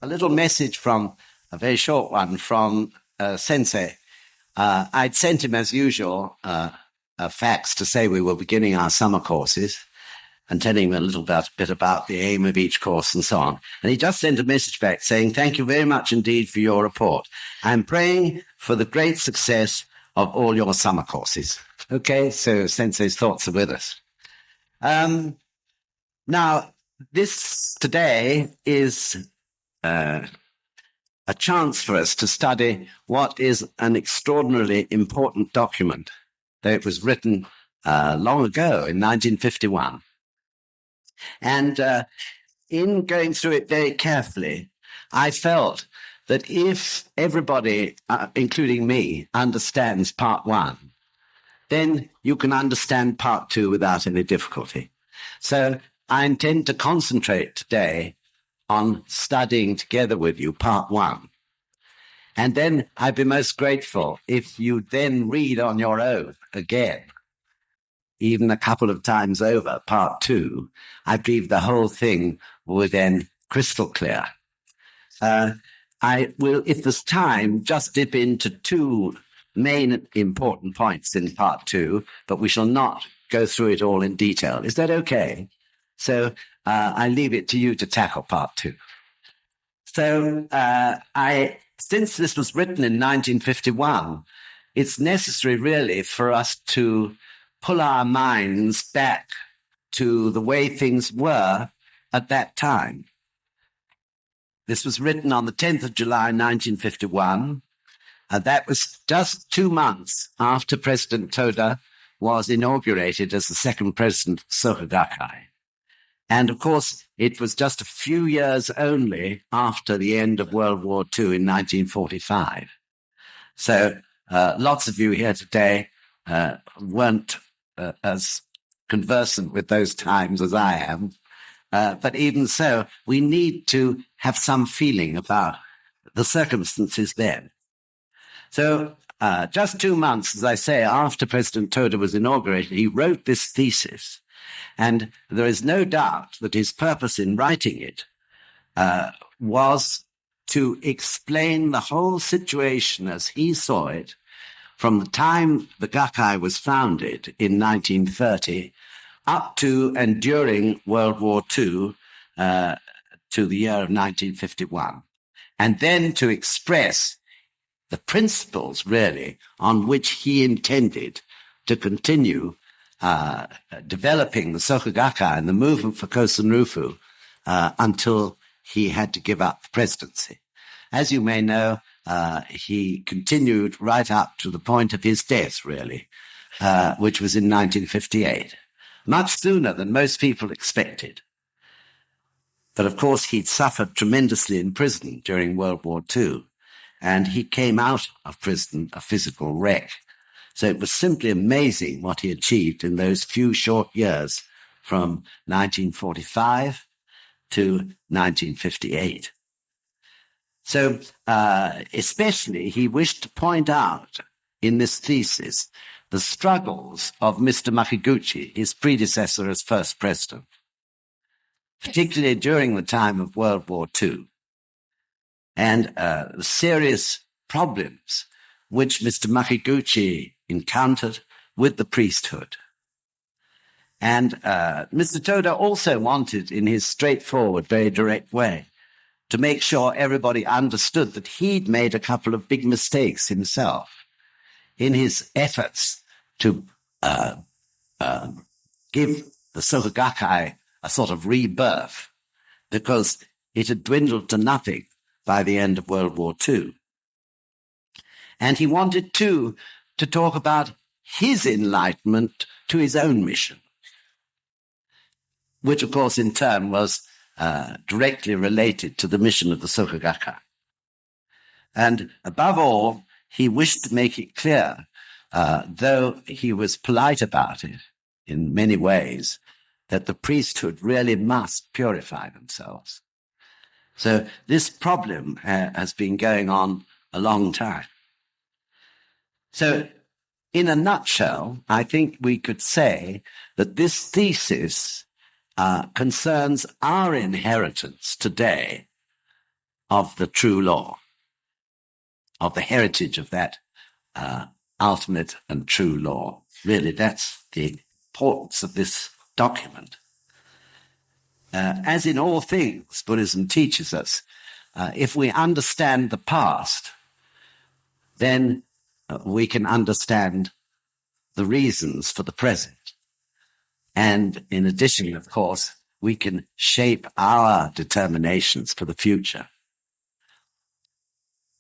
a little message from a very short one from Sensei. I'd sent him, as usual, a fax to say we were beginning our summer courses and telling him a little bit about the aim of each course and so on. And he just sent a message back saying, "Thank you very much indeed for your report. I'm praying for the great success of all your summer courses." Okay, so Sensei's thoughts are with us. Now, this today is a chance for us to study what is an extraordinarily important document, though it was written long ago in 1951. And in going through it very carefully, I felt that if everybody, including me, understands part one, then you can understand part two without any difficulty. So I intend to concentrate today on studying together with you part one. And then I'd be most grateful if you then read on your own again, even a couple of times over, part two. I believe the whole thing will then crystal clear. I will, if there's time, just dip into two main important points in part two, but we shall not go through it all in detail. Is that okay? So I leave it to you to tackle part two. So since this was written in 1951, it's necessary really for us to pull our minds back to the way things were at that time. This was written on the 10th of July, 1951. That was just 2 months after President Toda was inaugurated as the second president of Soka Gakkai. And of course, it was just a few years only after the end of World War II in 1945. So lots of you here today weren't as conversant with those times as I am. But even so, we need to have some feeling about the circumstances then. So just 2 months, as I say, after President Toda was inaugurated, he wrote this thesis. And there is no doubt that his purpose in writing it was to explain the whole situation as he saw it from the time the Gakkai was founded in 1930 up to and during World War II to the year of 1951. And then to express the principles, really, on which he intended to continue developing the Soka Gakkai and the movement for Kosen Rufu until he had to give up the presidency. As you may know, he continued right up to the point of his death, really, which was in 1958, much sooner than most people expected. But of course, he'd suffered tremendously in prison during World War II, and he came out of prison a physical wreck. So it was simply amazing what he achieved in those few short years from 1945 to 1958. So especially he wished to point out in this thesis the struggles of Mr. Makiguchi, his predecessor as first president, particularly during the time of World War II, and the serious problems which Mr. Makiguchi encountered with the priesthood. And Mr. Toda also wanted, in his straightforward, very direct way, to make sure everybody understood that he'd made a couple of big mistakes himself in his efforts to give the Soka Gakkai a sort of rebirth, because it had dwindled to nothing by the end of World War II. And he wanted, too, to talk about his enlightenment to his own mission, which, of course, in turn was directly related to the mission of the Soka Gakkai. And above all, he wished to make it clear, though he was polite about it in many ways, that the priesthood really must purify themselves. So this problem has been going on a long time. So in a nutshell, I think we could say that this thesis concerns our inheritance today of the true law, of the heritage of that ultimate and true law. Really, that's the importance of this document. As in all things, Buddhism teaches us, if we understand the past, then we can understand the reasons for the present. And in addition, of course, we can shape our determinations for the future.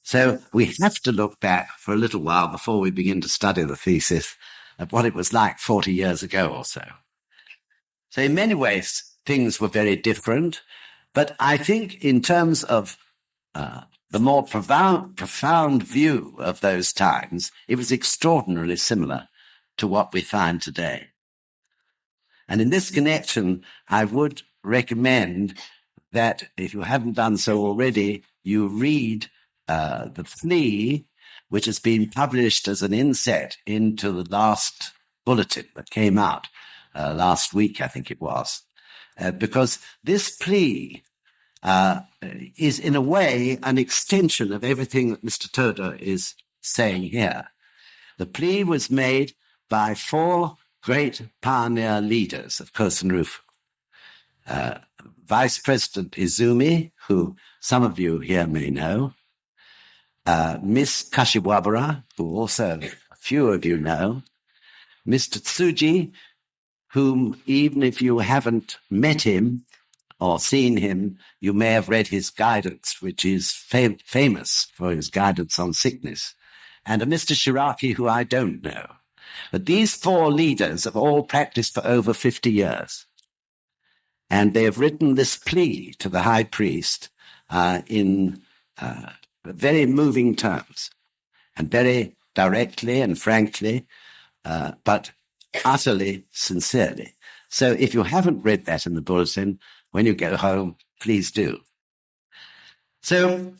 So we have to look back for a little while before we begin to study the thesis at what it was like 40 years ago or so. So in many ways, things were very different. But I think in terms of the more profound view of those times, it was extraordinarily similar to what we find today. And in this connection, I would recommend that if you haven't done so already, you read the plea, which has been published as an inset into the last bulletin that came out last week, I think it was, because this plea is in a way an extension of everything that Mr. Toda is saying here. The plea was made by 4 great pioneer leaders of Kosen Rufu. Vice President Izumi, who some of you here may know, Miss Kashiwabara, who also a few of you know, Mr. Tsuji, whom even if you haven't met him or seen him, you may have read his guidance, which is famous for his guidance on sickness, and a Mr. Shiraki, who I don't know. But these 4 leaders have all practiced for over 50 years. And they have written this plea to the high priest in very moving terms, and very directly and frankly, but utterly sincerely. So if you haven't read that in the bulletin, when you go home, please do. So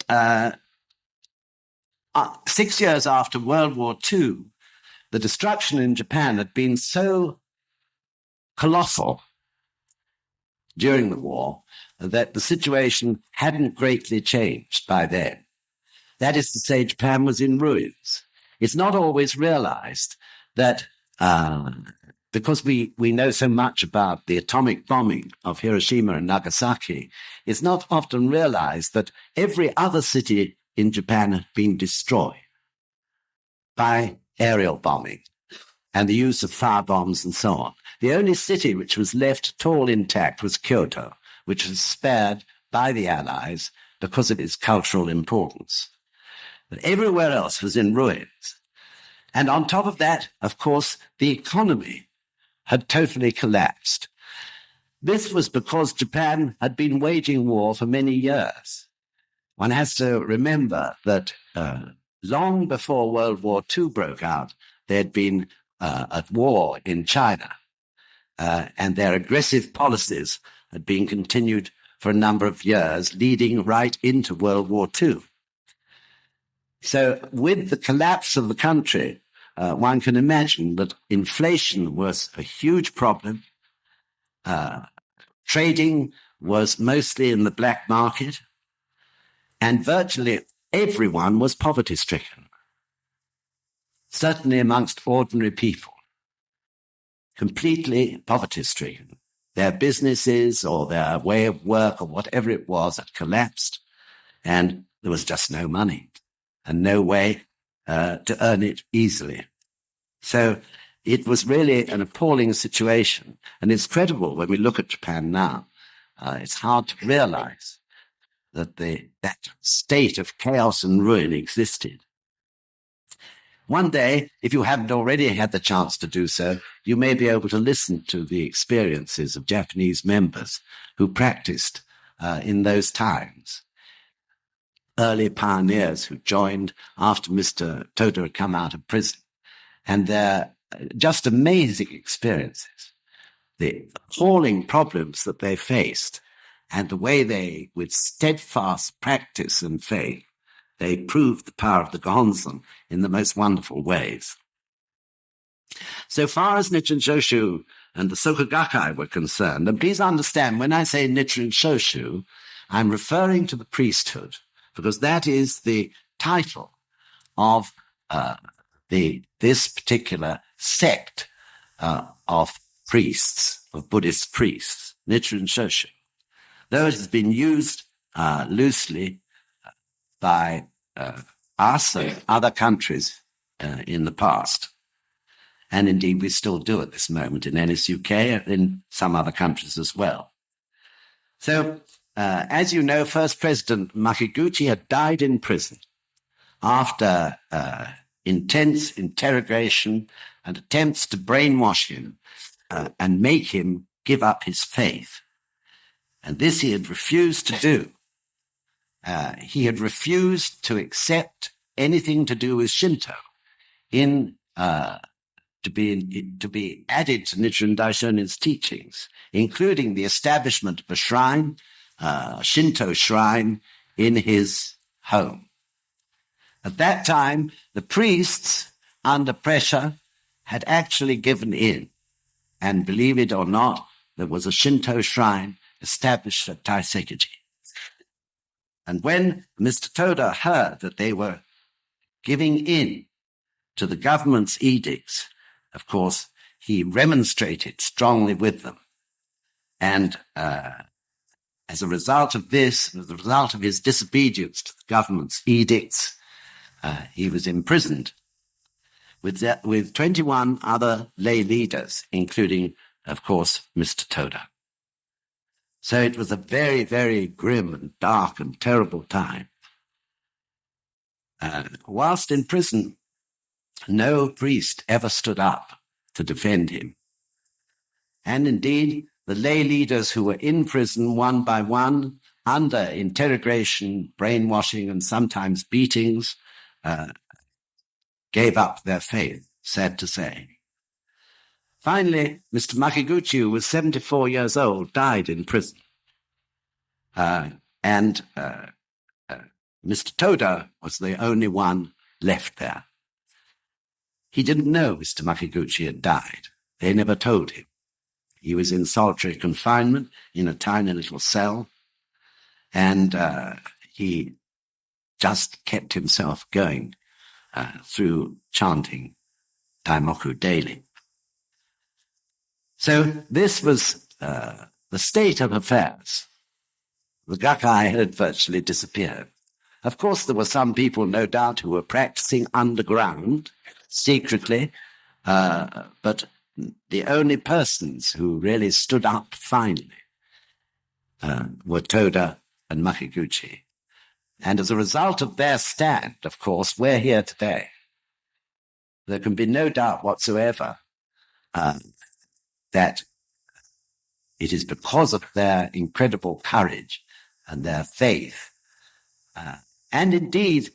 6 years after World War II, the destruction in Japan had been so colossal during the war that the situation hadn't greatly changed by then. That is to say, Japan was in ruins. It's not always realized that because we know so much about the atomic bombing of Hiroshima and Nagasaki, it's not often realized that every other city in Japan had been destroyed by aerial bombing and the use of fire bombs and so on. The only city which was left at all intact was Kyoto, which was spared by the Allies because of its cultural importance. But everywhere else was in ruins. And on top of that, of course, the economy had totally collapsed. This was because Japan had been waging war for many years. One has to remember that long before World War II broke out, they had been at war in China, and their aggressive policies had been continued for a number of years, leading right into World War II. So with the collapse of the country, one can imagine that inflation was a huge problem. Trading was mostly in the black market, and virtually everyone was poverty-stricken, certainly amongst ordinary people, completely poverty-stricken. Their businesses or their way of work or whatever it was had collapsed, and there was just no money and no way to earn it easily. So it was really an appalling situation. And it's credible when we look at Japan now. It's hard to realize that that state of chaos and ruin existed. One day, if you haven't already had the chance to do so, you may be able to listen to the experiences of Japanese members who practiced in those times. Early pioneers who joined after Mr. Toda had come out of prison. And they're just amazing experiences. The appalling problems that they faced and the way they, with steadfast practice and faith, they proved the power of the Gohonzon in the most wonderful ways. So far as Nichiren Shoshu and the Soka Gakkai were concerned, and please understand, when I say Nichiren Shoshu, I'm referring to the priesthood because that is the title of this particular sect of priests, of Buddhist priests, Nichiren Shoshu. Though it has been used loosely by us and other countries in the past, and indeed we still do at this moment in NSUK and in some other countries as well. So, as you know, First President Makiguchi had died in prison after intense interrogation and attempts to brainwash him and make him give up his faith. And this he had refused to do. He had refused to accept anything to do with Shinto to be added to Nichiren Daishonin's teachings, including the establishment of a shrine, a Shinto shrine, in his home. At that time, the priests, under pressure, had actually given in. And believe it or not, there was a Shinto shrine established at Taisekeji. And when Mr. Toda heard that they were giving in to the government's edicts, of course, he remonstrated strongly with them. And as a result of this, as a result of his disobedience to the government's edicts, he was imprisoned with 21 other lay leaders, including, of course, Mr. Toda. So it was a very, very grim and dark and terrible time. Whilst in prison, no priest ever stood up to defend him. And indeed, the lay leaders who were in prison one by one, under interrogation, brainwashing, and sometimes beatings, gave up their faith, sad to say. Finally, Mr. Makiguchi, who was 74 years old, died in prison. And Mr. Toda was the only one left there. He didn't know Mr. Makiguchi had died. They never told him. He was in solitary confinement in a tiny little cell, and he just kept himself going through chanting Daimoku daily. So this was the state of affairs. The Gakkai had virtually disappeared. Of course, there were some people, no doubt, who were practicing underground, secretly, but the only persons who really stood up finally were Toda and Makiguchi. And as a result of their stand, of course, we're here today. There can be no doubt whatsoever that it is because of their incredible courage and their faith, and indeed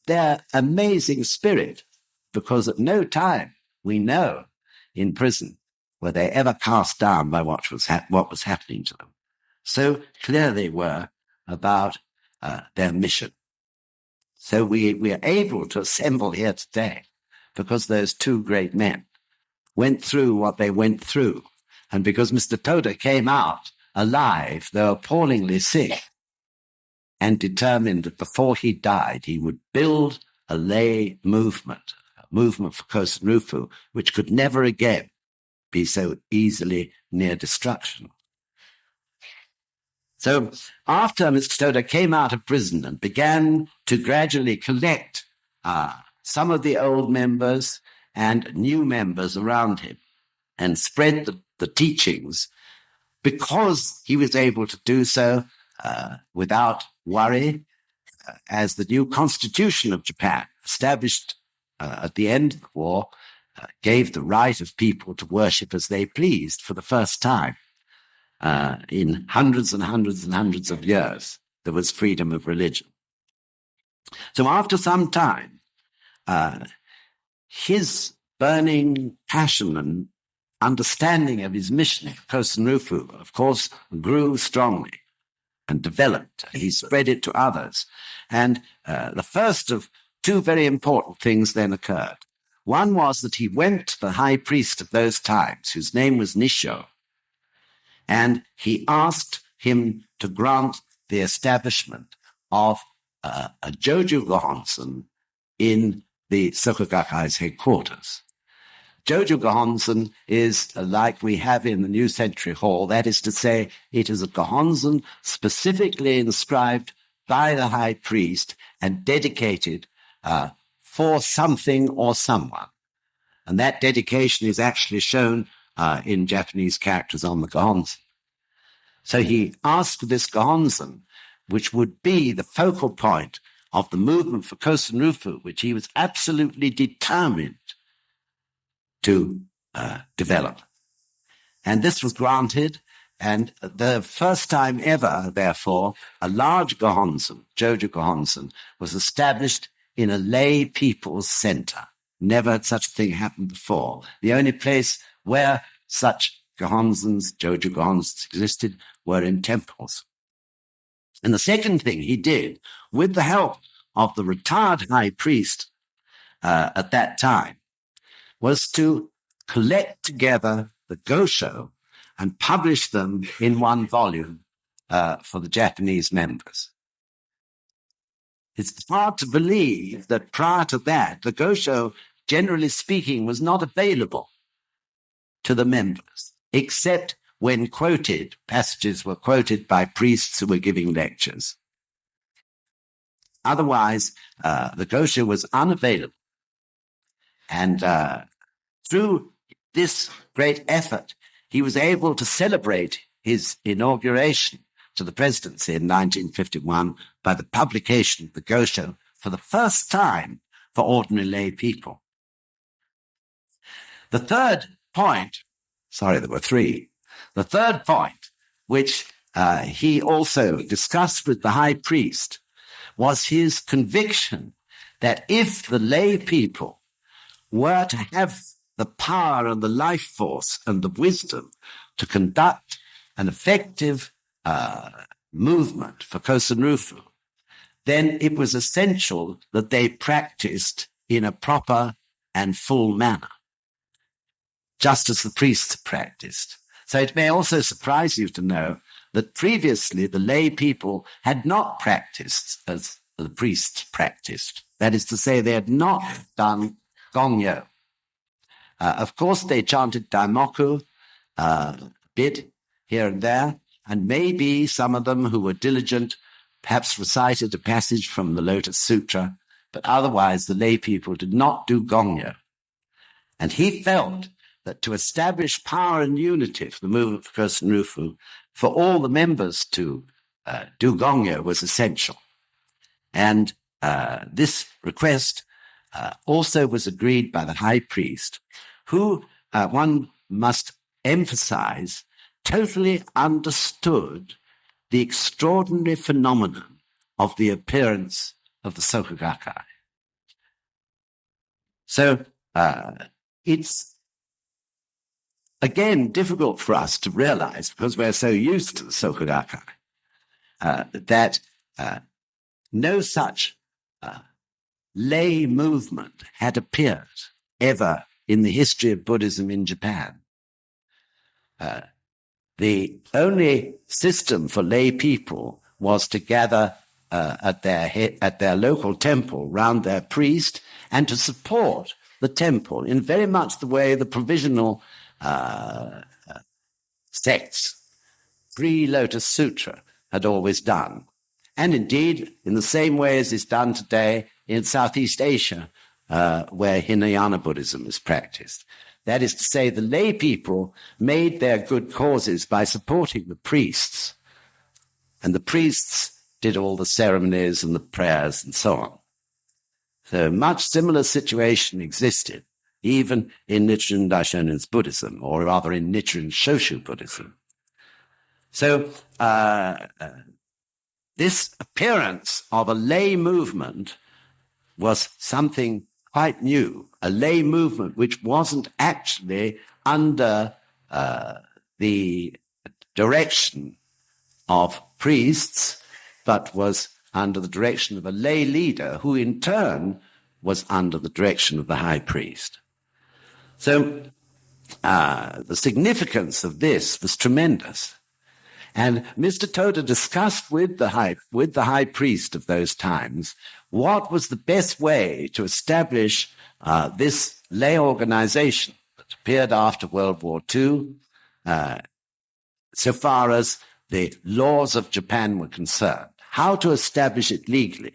their amazing spirit, because at no time, we know, in prison were they ever cast down by what was happening to them. So clear they were about their mission. So we are able to assemble here today because those two great men went through what they went through, and because Mr. Toda came out alive, though appallingly sick, and determined that before he died, he would build a lay movement, a movement for Kosen Rufu, which could never again be so easily near destruction. So after Mr. Toda came out of prison and began to gradually collect some of the old members and new members around him and spread the teachings, because he was able to do so without worry, as the new constitution of Japan, established at the end of the war, gave the right of people to worship as they pleased for the first time. In hundreds and hundreds and hundreds of years, there was freedom of religion. So after some time, his burning passion and understanding of his mission, Kosen Rufu, of course, grew strongly and developed. He spread it to others. And the first of two very important things then occurred. One was that he went to the high priest of those times, whose name was Nisho, and he asked him to grant the establishment of a Joju Gohonson in the Soka Gakkai's headquarters. Joju Gohonson is like we have in the New Century Hall. That is to say, it is a Gohonson specifically inscribed by the high priest and dedicated for something or someone. And that dedication is actually shown in Japanese characters on the Gohonson. So he asked for this Gohonson, which would be the focal point of the movement for Kosen Rufu, which he was absolutely determined to develop. And this was granted, and the first time ever, therefore, a large Gohonson, Joju Gohonson, was established in a lay people's center. Never had such a thing happened before. The only place where such Gohonsons, Joju Gohonsons existed were in temples. And the second thing he did, with the help of the retired high priest at that time, was to collect together the Gosho and publish them in one volume for the Japanese members. It's hard to believe that prior to that, the Gosho, generally speaking, was not available to the members, except when quoted, passages were quoted by priests who were giving lectures. Otherwise, the Gosho was unavailable. And through this great effort, he was able to celebrate his inauguration to the presidency in 1951 by the publication of the Gosho for the first time for ordinary lay people. The third point, sorry, there were three. The third point, which he also discussed with the high priest, was his conviction that if the lay people were to have the power and the life force and the wisdom to conduct an effective movement for Kosen Rufu, then it was essential that they practiced in a proper and full manner, just as the priests practiced. So it may also surprise you to know that previously the lay people had not practiced as the priests practiced. That is to say, they had not done gongyo. Of course, they chanted daimoku a bit here and there, and maybe some of them who were diligent perhaps recited a passage from the Lotus Sutra, but otherwise the lay people did not do gongyo. And he felt that to establish power and unity for the movement for Kosen Rufu, for all the members to do gongyo was essential. And this request also was agreed by the high priest, who, one must emphasize, totally understood the extraordinary phenomenon of the appearance of the Soka Gakkai. So it's, again, difficult for us to realize, because we're so used to the Soka Gakkai, that no such lay movement had appeared ever in the history of Buddhism in Japan. The only system for lay people was to gather at their local temple round their priest and to support the temple in very much the way the provisional sects pre-Lotus Sutra had always done. And indeed, in the same way as is done today in Southeast Asia, where Hinayana Buddhism is practiced. That is to say, the lay people made their good causes by supporting the priests, and the priests did all the ceremonies and the prayers and so on. So much similar situation existed, even in Nichiren Daishonin's Buddhism, or rather in Nichiren Shoshu Buddhism. So this appearance of a lay movement was something quite new, a lay movement which wasn't actually under the direction of priests, but was under the direction of a lay leader, who in turn was under the direction of the high priest. So the significance of this was tremendous. And Mr. Toda discussed with the high priest of those times what was the best way to establish this lay organization that appeared after World War II, so far as the laws of Japan were concerned, how to establish it legally.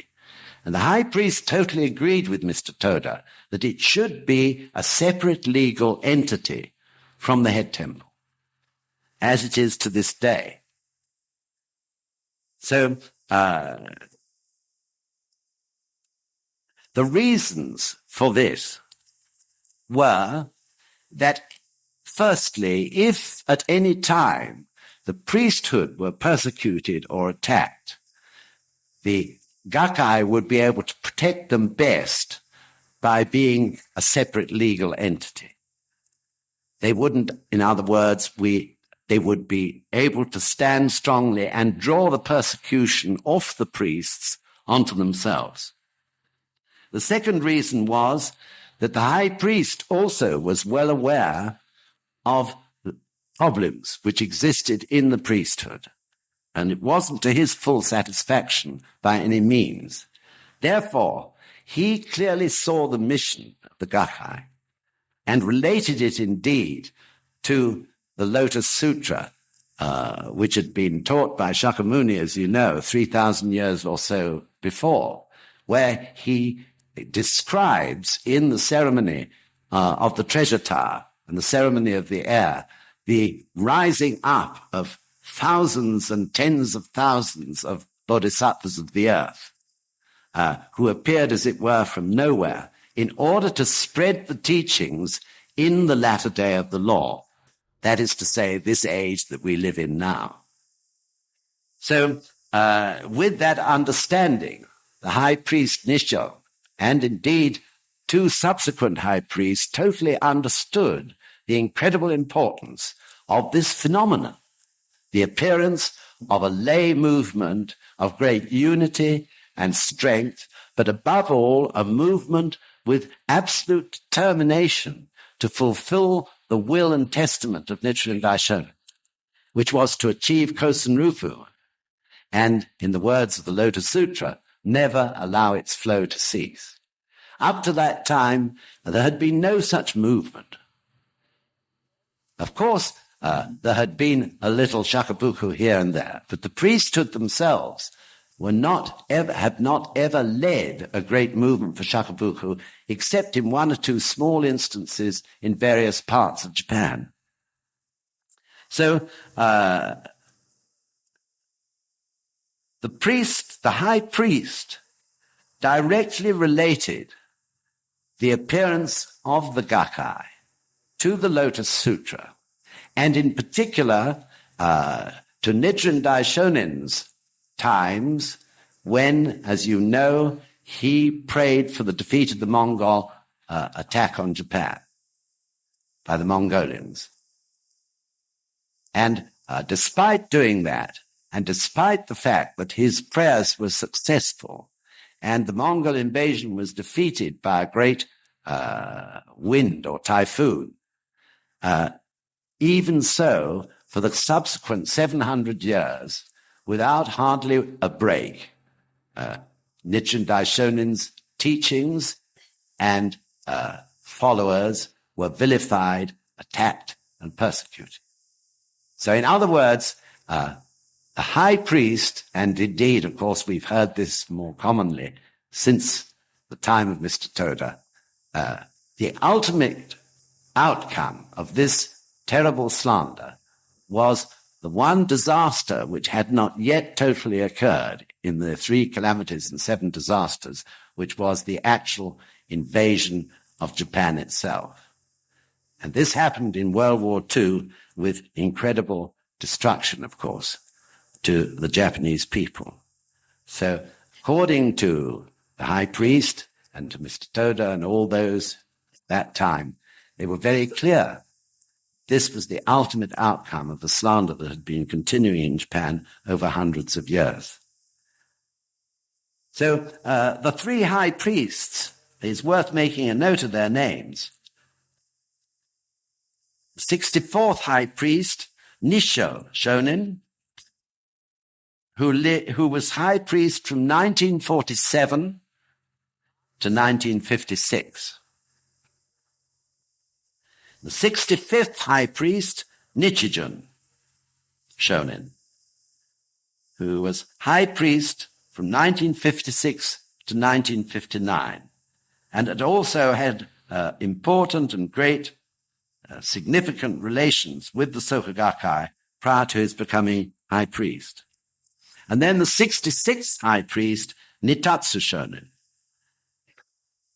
And the high priest totally agreed with Mr. Toda that it should be a separate legal entity from the head temple, as it is to this day. So the reasons for this were that, firstly, if at any time the priesthood were persecuted or attacked, the Gakkai would be able to protect them best by being a separate legal entity. They wouldn't, in other words, they would be able to stand strongly and draw the persecution off the priests onto themselves. The second reason was that the high priest also was well aware of the problems which existed in the priesthood, and it wasn't to his full satisfaction by any means. Therefore, he clearly saw the mission of the Gakkai and related it indeed to the Lotus Sutra, which had been taught by Shakyamuni, as you know, 3,000 years or so before, where he describes in the ceremony of the treasure tower and the ceremony of the air the rising up of thousands and tens of thousands of bodhisattvas of the earth, who appeared, as it were, from nowhere, in order to spread the teachings in the latter day of the law, that is to say, this age that we live in now. So, with that understanding, the high priest Nisho, and indeed two subsequent high priests, totally understood the incredible importance of this phenomenon, the appearance of a lay movement of great unity and strength, but above all, a movement with absolute determination to fulfill the will and testament of Nichiren Daishonin, which was to achieve Kosen Rufu, and, in the words of the Lotus Sutra, never allow its flow to cease. Up to that time, there had been no such movement. Of course, there had been a little shakabuku here and there, but the priesthood themselves have not ever led a great movement for shakabuku, except in one or two small instances in various parts of Japan. So the high priest, directly related the appearance of the Gakkai to the Lotus Sutra, and in particular to Nichiren Daishonin's times when, as you know, he prayed for the defeat of the Mongol attack on Japan by the Mongolians. And despite doing that, and despite the fact that his prayers were successful and the Mongol invasion was defeated by a great wind or typhoon, even so, for the subsequent 700 years, without hardly a break, Nichiren Daishonin's teachings and followers were vilified, attacked, and persecuted. So in other words, the high priest, and indeed, of course, we've heard this more commonly since the time of Mr. Toda, the ultimate outcome of this terrible slander was the one disaster which had not yet totally occurred in the 3 calamities and 7 disasters, which was the actual invasion of Japan itself. And this happened in World War II with incredible destruction, of course, to the Japanese people. So according to the high priest and to Mr. Toda and all those at that time, they were very clear. This was the ultimate outcome of the slander that had been continuing in Japan over hundreds of years. So the 3 high priests, it's worth making a note of their names. The 64th high priest, Nisho Shonin, who was high priest from 1947 to 1956. The 65th high priest, Nichiren Shonin, who was high priest from 1956 to 1959, and had also had important and great significant relations with the Soka Gakkai prior to his becoming high priest. And then the 66th high priest, Nitatsu Shonin,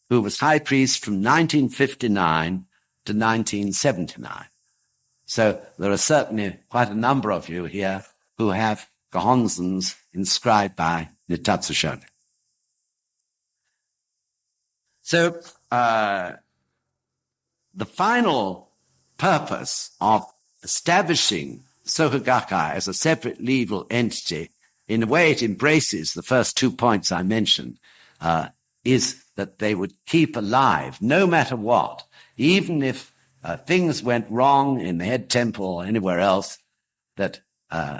who was high priest from 1959 to 1979. So there are certainly quite a number of you here who have Gohonzons inscribed by Nitatsu Shonin. So the final purpose of establishing Soka Gakkai as a separate legal entity, in a way it embraces the first 2 points I mentioned, is that they would keep alive, no matter what, even if things went wrong in the head temple or anywhere else, that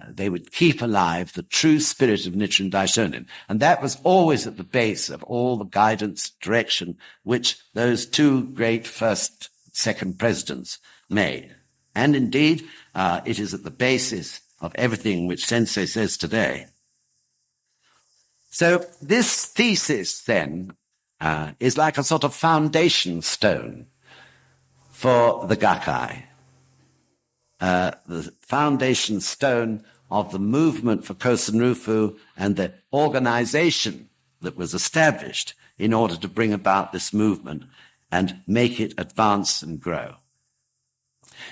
they would keep alive the true spirit of Nichiren Daishonin. And that was always at the base of all the guidance, direction, which those two great first, second presidents made. And indeed, it is at the basis of everything which Sensei says today. So this thesis, then, is like a sort of foundation stone for the Gakkai. The foundation stone of the movement for Kosen Rufu and the organization that was established in order to bring about this movement and make it advance and grow.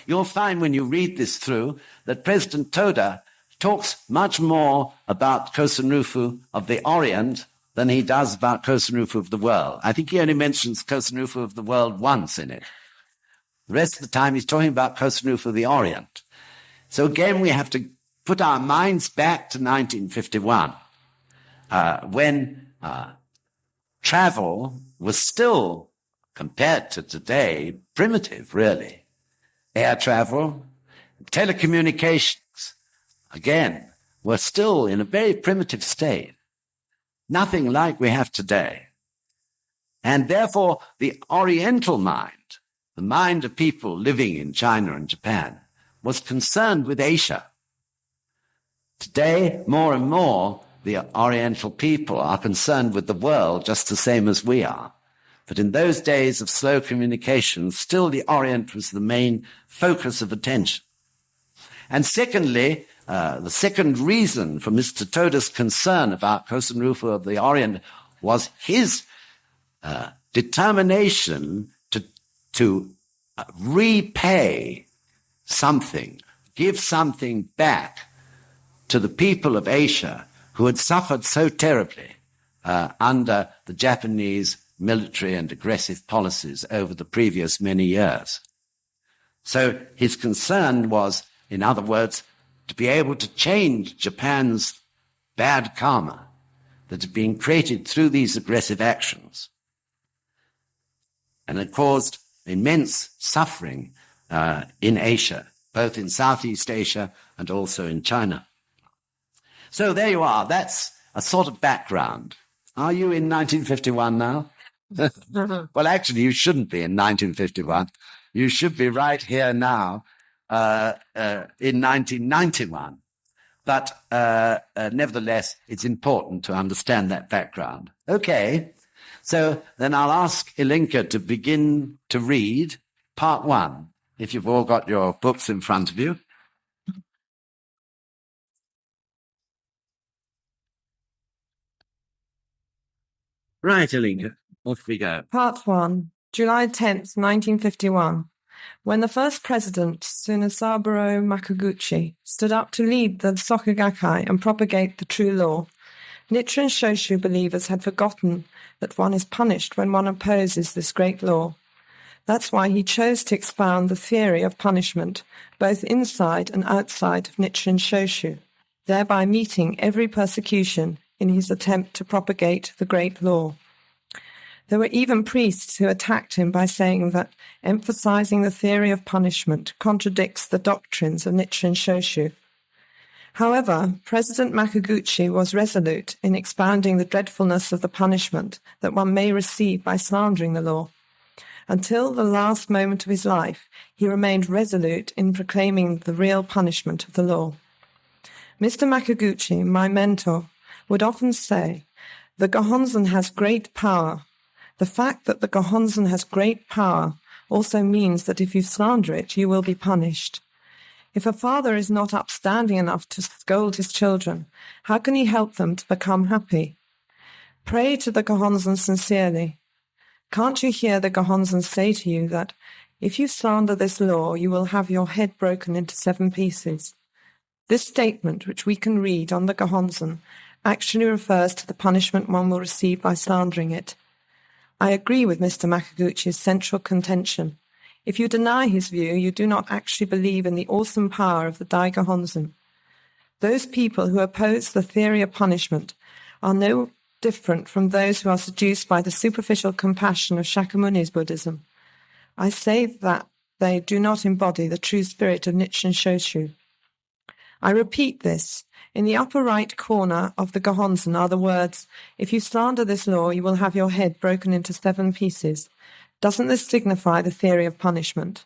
You'll find when you read this through that President Toda talks much more about Kosen Rufu of the Orient than he does about Kosen Rufu of the world. I think he only mentions Kosen Rufu of the world once in it. The rest of the time he's talking about Kosen Rufu of the Orient. So again, we have to put our minds back to 1951, when travel was still, compared to today, primitive, really. Air travel, telecommunications, again, were still in a very primitive state. Nothing like we have today. And therefore, the Oriental mind, the mind of people living in China and Japan, was concerned with Asia. Today, more and more, the Oriental people are concerned with the world just the same as we are. But in those days of slow communication, still the Orient was the main focus of attention. And secondly, the second reason for Mr. Toda's concern about Kosen Rufu of the Orient was his determination to repay something, give something back to the people of Asia who had suffered so terribly under the Japanese military and aggressive policies over the previous many years. So his concern was, in other words, to be able to change Japan's bad karma that had been created through these aggressive actions. And it caused immense suffering in Asia, both in Southeast Asia and also in China. So there you are. That's a sort of background. Are you in 1951 now? Well, actually, you shouldn't be in 1951. You should be right here now in 1991. But nevertheless, it's important to understand that background. Okay, so then I'll ask Ilinka to begin to read part one, if you've all got your books in front of you. Right, Ilinka, off we go. Part 1, July 10th, 1951. When the first president, Tsunasaburo Makaguchi, stood up to lead the Soka Gakkai and propagate the true law, Nichiren Shoshu believers had forgotten that one is punished when one opposes this great law. That's why he chose to expound the theory of punishment, both inside and outside of Nichiren Shoshu, thereby meeting every persecution in his attempt to propagate the great law. There were even priests who attacked him by saying that emphasizing the theory of punishment contradicts the doctrines of Nichiren Shoshu. However, President Makaguchi was resolute in expounding the dreadfulness of the punishment that one may receive by slandering the law. Until the last moment of his life, he remained resolute in proclaiming the real punishment of the law. Mr. Makaguchi, my mentor, would often say, "The Gohonzon has great power. The fact that the Gohonzon has great power also means that if you slander it, you will be punished. If a father is not upstanding enough to scold his children, how can he help them to become happy? Pray to the Gohonzon sincerely. Can't you hear the Gohonzon say to you that if you slander this law, you will have your head broken into 7 pieces? This statement, which we can read on the Gohonzon, actually refers to the punishment one will receive by slandering it. I agree with Mr. Makaguchi's central contention. If you deny his view, you do not actually believe in the awesome power of the Dai Gohonzon. Those people who oppose the theory of punishment are no different from those who are seduced by the superficial compassion of Shakyamuni's Buddhism. I say that they do not embody the true spirit of Nichiren Shoshu. I repeat this. In the upper right corner of the Gohonzon are the words, "If you slander this law, you will have your head broken into 7 pieces. Doesn't this signify the theory of punishment?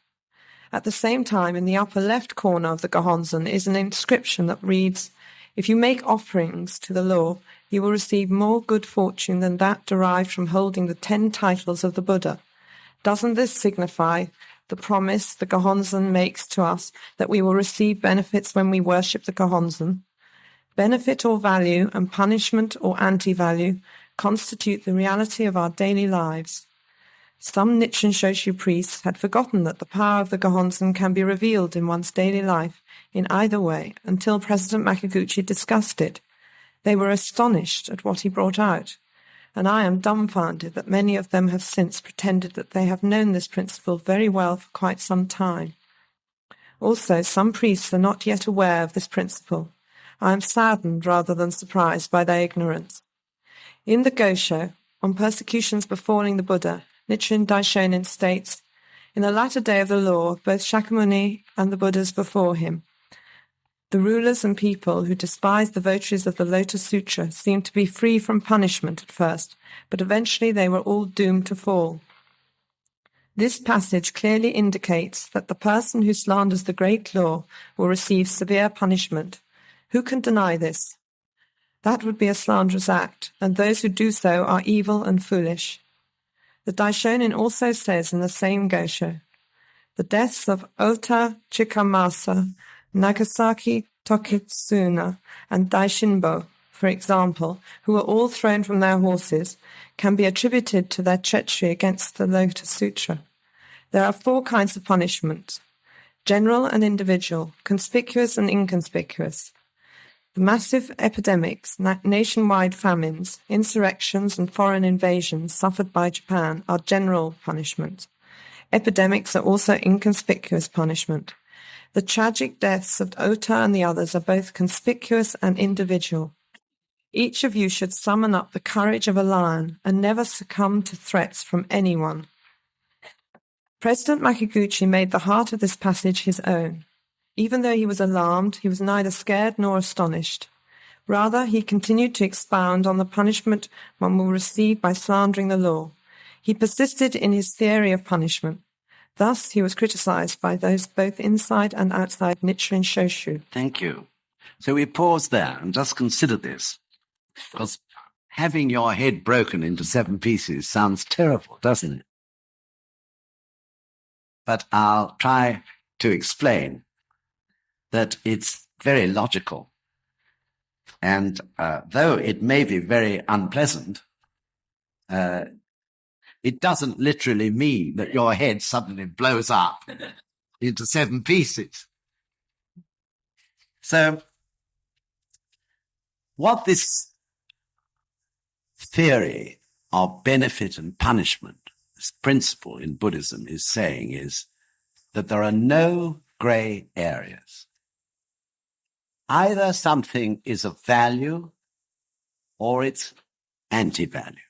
At the same time, in the upper left corner of the Gohonzon is an inscription that reads, "If you make offerings to the law, you will receive more good fortune than that derived from holding the 10 titles of the Buddha. Doesn't this signify the promise the Gohonzon makes to us that we will receive benefits when we worship the Gohonzon? Benefit or value and punishment or anti-value constitute the reality of our daily lives." Some Nichiren Shoshu priests had forgotten that the power of the Gohonzon can be revealed in one's daily life in either way until President Makaguchi discussed it. They were astonished at what he brought out, and I am dumbfounded that many of them have since pretended that they have known this principle very well for quite some time. Also, some priests are not yet aware of this principle. I am saddened rather than surprised by their ignorance. In the Gosho, on persecutions befalling the Buddha, Nichiren Daishonin states, "In the latter day of the law, both Shakyamuni and the Buddhas before him, the rulers and people who despised the votaries of the Lotus Sutra seemed to be free from punishment at first, but eventually they were all doomed to fall." This passage clearly indicates that the person who slanders the great law will receive severe punishment. Who can deny this? That would be a slanderous act, and those who do so are evil and foolish. The Daishonin also says in the same Gosho, "The deaths of Ota Chikamasa, Nagasaki Tokitsuna, and Daishinbo, for example, who were all thrown from their horses, can be attributed to their treachery against the Lotus Sutra. There are 4 kinds of punishment: general and individual, conspicuous and inconspicuous. The massive epidemics, nationwide famines, insurrections, and foreign invasions suffered by Japan are general punishment. Epidemics are also inconspicuous punishment. The tragic deaths of Ota and the others are both conspicuous and individual. Each of you should summon up the courage of a lion and never succumb to threats from anyone." President Makaguchi made the heart of this passage his own. Even though he was alarmed, he was neither scared nor astonished. Rather, he continued to expound on the punishment one will receive by slandering the law. He persisted in his theory of punishment. Thus, he was criticized by those both inside and outside Nichiren Shoshu. Thank you. So we pause there and just consider this, because having your head broken into 7 pieces sounds terrible, doesn't it? But I'll try to explain that it's very logical. And though it may be very unpleasant, it doesn't literally mean that your head suddenly blows up into 7 pieces. So what this theory of benefit and punishment, this principle in Buddhism, is saying is that there are no gray areas. Either something is of value or it's anti-value.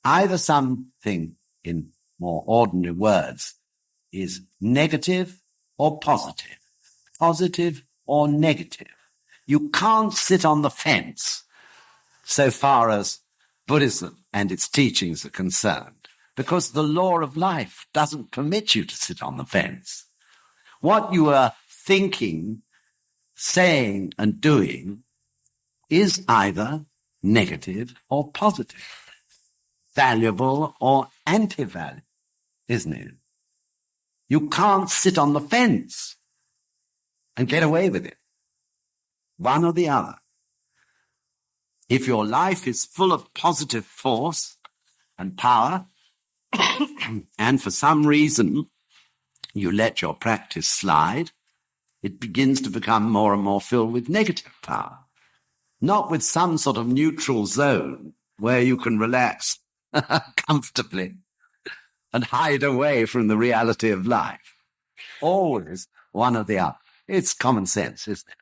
Either something, in more ordinary words, is negative or positive or negative. you can't sit on the fence so far as Buddhism and its teachings are concerned, because the law of life doesn't permit you to sit on the fence. What you are thinking, saying, and doing is either negative or positive, valuable or anti-valuable, isn't it? You can't sit on the fence and get away with it. One or the other. If your life is full of positive force and power, and for some reason you let your practice slide, it begins to become more and more filled with negative power. Not with some sort of neutral zone where you can relax comfortably and hide away from the reality of life. Always one or the other. It's common sense, isn't it?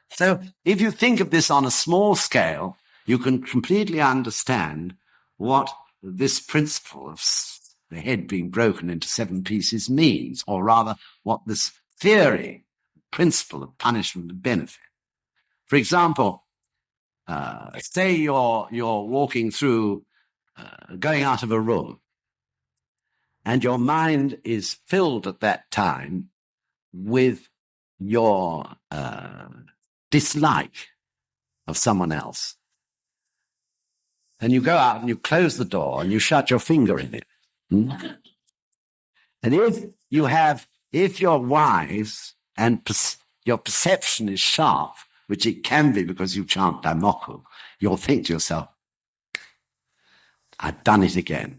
So if you think of this on a small scale, you can completely understand what this principle of the head being broken into 7 pieces means, or rather what this theory, principle of punishment and benefit. For example, say you're walking through, going out of a room, and your mind is filled at that time with your dislike of someone else. And you go out and you close the door and you shut your finger in it. And if you're wise and your perception is sharp, which it can be because you chant Daimoku, you'll think to yourself, I've done it again.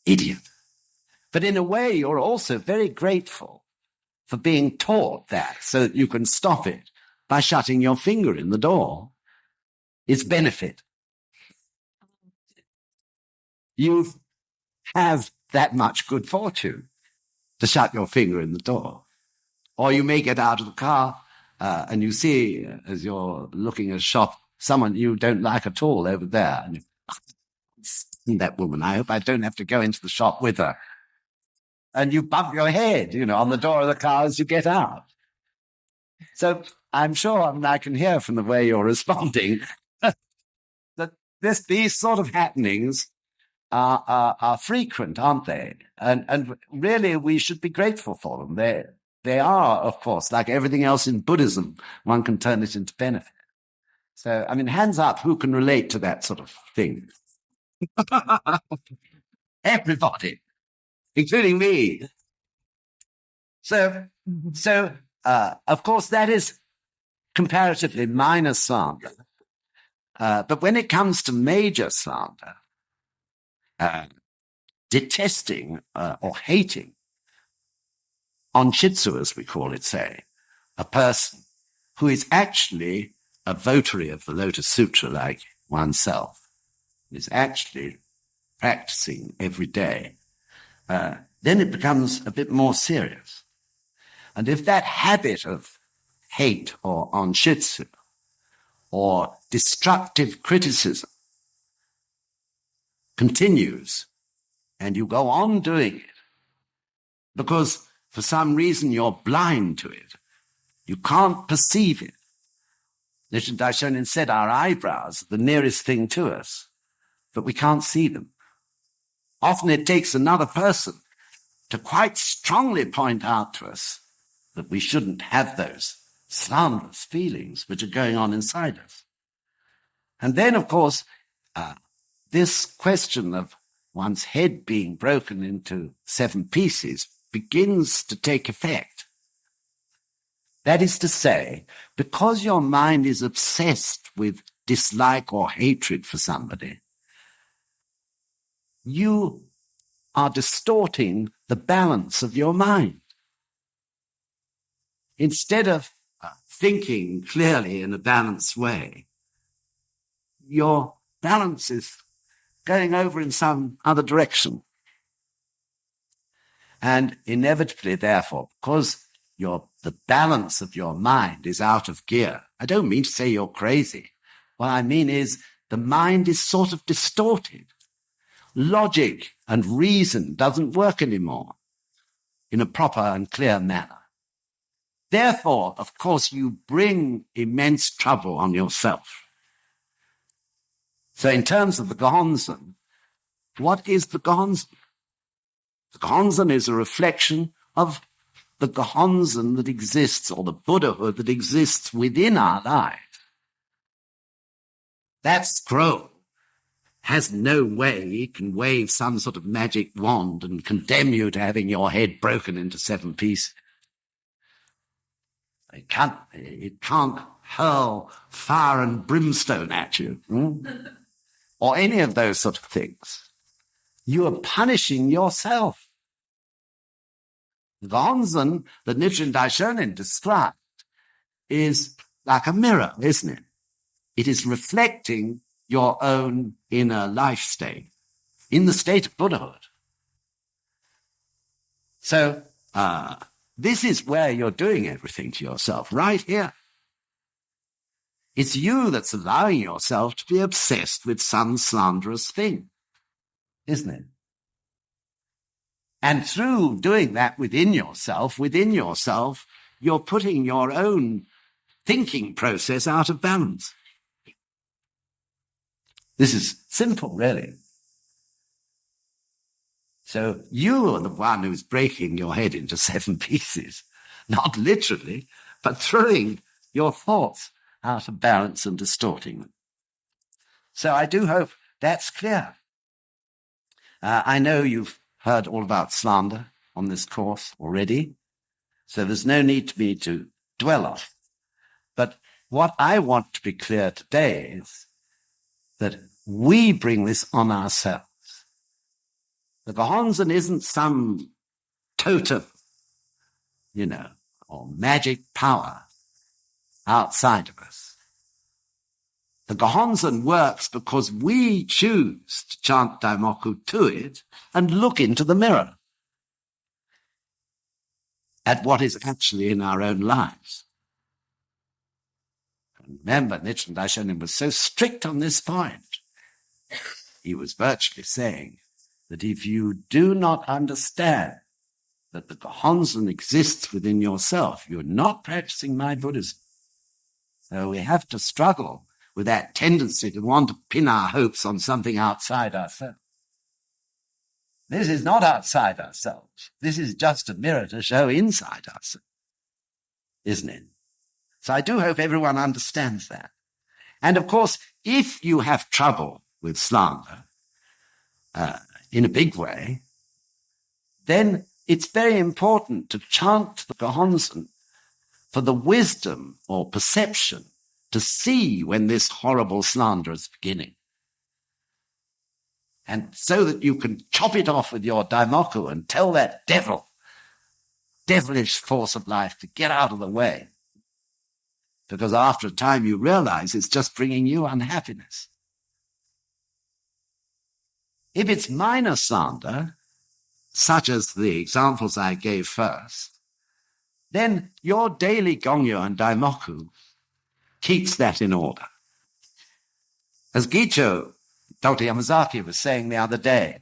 Idiot. But in a way, you're also very grateful for being taught that so that you can stop it by shutting your finger in the door. It's benefit. You have that much good fortune to shut your finger in the door. Or you may get out of the car and you see, as you're looking at a shop, someone you don't like at all over there. And you, that woman, I hope I don't have to go into the shop with her. And you bump your head, on the door of the car as you get out. So I'm sure, I can hear from the way you're responding that these sort of happenings are frequent, aren't they? And really, we should be grateful for them. They are, of course, like everything else in Buddhism, one can turn it into benefit. So, hands up, who can relate to that sort of thing? Everybody, including me. So, of course, that is comparatively minor slander. But when it comes to major slander, detesting or hating, onshitsu, as we call it, say, a person who is actually a votary of the Lotus Sutra like oneself, is actually practicing every day, then it becomes a bit more serious. And if that habit of hate or onshitsu or destructive criticism continues, and you go on doing it, because for some reason you're blind to it, you can't perceive it. Nichiren Daishonin said our eyebrows are the nearest thing to us, but we can't see them. Often it takes another person to quite strongly point out to us that we shouldn't have those slanderous feelings which are going on inside us. And then, of course, this question of one's head being broken into 7 pieces begins to take effect. That is to say, because your mind is obsessed with dislike or hatred for somebody, you are distorting the balance of your mind. Instead of thinking clearly in a balanced way, your balance is going over in some other direction. And inevitably, therefore, because the balance of your mind is out of gear, I don't mean to say you're crazy. What I mean is the mind is sort of distorted. Logic and reason doesn't work anymore in a proper and clear manner. Therefore, of course, you bring immense trouble on yourself. So in terms of the Gohonzon, what is the Gohonzon? The Gohonzon is a reflection of the Gohonzon that exists, or the Buddhahood that exists within our lives. That scroll has no way it can wave some sort of magic wand and condemn you to having your head broken into 7 pieces. It can't hurl fire and brimstone at you, or any of those sort of things. You are punishing yourself. The Gohonzon that Nichiren Daishonin described is like a mirror, isn't it? It is reflecting your own inner life state, in the state of Buddhahood. So this is where you're doing everything to yourself, right here. It's you that's allowing yourself to be obsessed with some slanderous thing, isn't it? And through doing that within yourself, you're putting your own thinking process out of balance. This is simple, really. So you are the one who's breaking your head into 7 pieces, not literally, but throwing your thoughts out of balance and distorting them. So I do hope that's clear. I know you've heard all about slander on this course already, so there's no need for me to dwell on it. But what I want to be clear today is that we bring this on ourselves. The Gohonzon isn't some totem, or magic power outside of us. The Gohonzon works because we choose to chant Daimoku to it and look into the mirror at what is actually in our own lives. And remember, Nichiren Daishonin was so strict on this point. He was virtually saying that if you do not understand that the Gohonzon exists within yourself, you're not practicing my Buddhism. So we have to struggle with that tendency to want to pin our hopes on something outside ourselves. This is not outside ourselves. This is just a mirror to show inside ourselves, isn't it? So I do hope everyone understands that. And of course, if you have trouble with slander in a big way, then it's very important to chant the Gohonzon for the wisdom or perception to see when this horrible slander is beginning. And so that you can chop it off with your Daimoku and tell that devilish force of life to get out of the way. Because after a time you realize it's just bringing you unhappiness. If it's minor slander, such as the examples I gave first, then your daily Gongyo and Daimoku keeps that in order. As Dr. Yamazaki was saying the other day,